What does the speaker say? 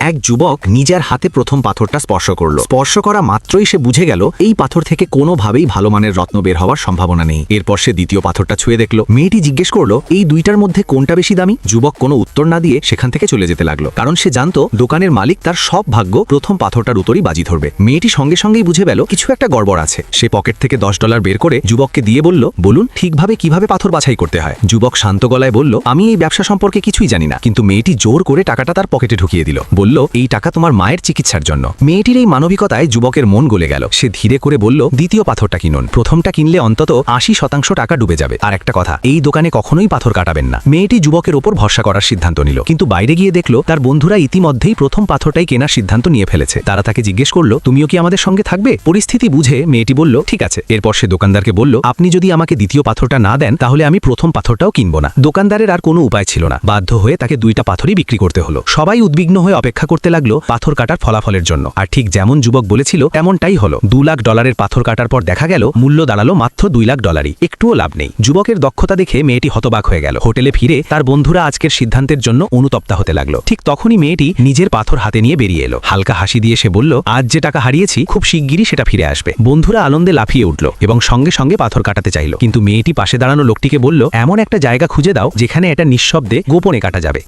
এক যুবক নিজের হাতে প্রথম পাথরটা স্পর্শ করল। স্পর্শ করা মাত্রই সে বুঝে গেল এই পাথর থেকে কোনোভাবেই ভালো মানের রত্ন বের হওয়ার সম্ভাবনা নেই। এরপর সে দ্বিতীয় পাথরটা ছুঁয়ে দেখল। মেয়েটি জিজ্ঞেস করলো, এই দুইটার মধ্যে কোনটা বেশি দামি? যুবক কোনো উত্তর না দিয়ে সেখান থেকে চলে যেতে লাগলো, কারণ সে জানতো দোকানের মালিক তার সব ভাগ্য প্রথম পাথরটার উত্তরই বাজি ধরবে। মেয়েটি সঙ্গে সঙ্গেই বুঝে গেল কিছু একটা গড়বড় আছে। সে পকেট থেকে $10 বের করে যুবককে দিয়ে বলল, বলুন ঠিকভাবে কিভাবে পাথর বাছাই করতে হয়। যুবক শান্ত গলায় বলল, আমি এই ব্যবসা সম্পর্কে কিছুই জানি না। কিন্তু মেয়েটি জোর করে টাকাটা তার পকেটে ঢুকিয়ে দিল। বলল, এই টাকা তোমার মায়ের চিকিৎসার জন্য। মেয়েটির এই মানবিকতায় যুবকের মন গলে গেল। সে ধীরে করে বলল, দ্বিতীয় পাথরটা কিনুন। প্রথমটা কিনলে অন্তত 80% টাকা ডুবে যাবে। আর একটা কথা, এই দোকানে কখনোই পাথর কাটাবেন না। মেয়েটি যুবকের ওপর ভরসা করার সিদ্ধান্ত নিল, কিন্তু বাইরে গিয়ে দেখলো তার বন্ধুরা ইতিমধ্যেই প্রথম পাথরটাই কেনার সিদ্ধান্ত নিয়ে ফেলেছে। তারা তাকে জিজ্ঞেস করলো, তুমিও কি আমাদের সঙ্গে থাকবে? পরিস্থিতি বুঝে মেয়েটি বলল, ঠিক আছে। এরপর সে দোকানদারকে বলল, আপনি যদি আমাকে দ্বিতীয় পাথরটা না দেন তাহলে আমি প্রথম পাথরটাও কিনবো না। দোকানদারের আর কোনো উপায় ছিল না, বাধ্য হয়ে তাকে দুইটা পাথরই বিক্রি করতে হলো। সবাই উদ্বিগ্ন হয়ে অপেক্ষা করতে লাগলো পাথর কাটার ফলাফলের জন্য। আর ঠিক যেমন যুবক বলেছিল তেমনটাই হলো। $2 লাখ পাথর কাটার পর দেখা গেল মূল্য দাঁড়ালো মাত্র $2 লাখ। একটুও লাভ নেই। যুবকের দক্ষতা দেখে মেয়েটি হতবাক হয়ে গেল। হোটেলে ফিরে তার বন্ধুরা আজকের সিদ্ধান্তের জন্য অনুতপ্ত হতে লাগলো। ঠিক তখনই মেয়েটি নিজের পাথর হাতে নিয়ে বেরিয়ে এলো। হালকা হাসি দিয়ে সে বলল, আজ যে টাকা হারিয়েছি খুব শিগগিরই সেটা ফিরে আসবে। বন্ধুরা আনন্দে লাফিয়ে উঠল এবং সঙ্গে সঙ্গে পাথর কাটাতে চাইল, কিন্তু মেয়েটি পাশে দাঁড়ানো লোকটিকে বলল, এমন একটা জায়গা খুঁজে দাও যেখানে এটা নিঃশব্দে গোপনে কাটা যাবে।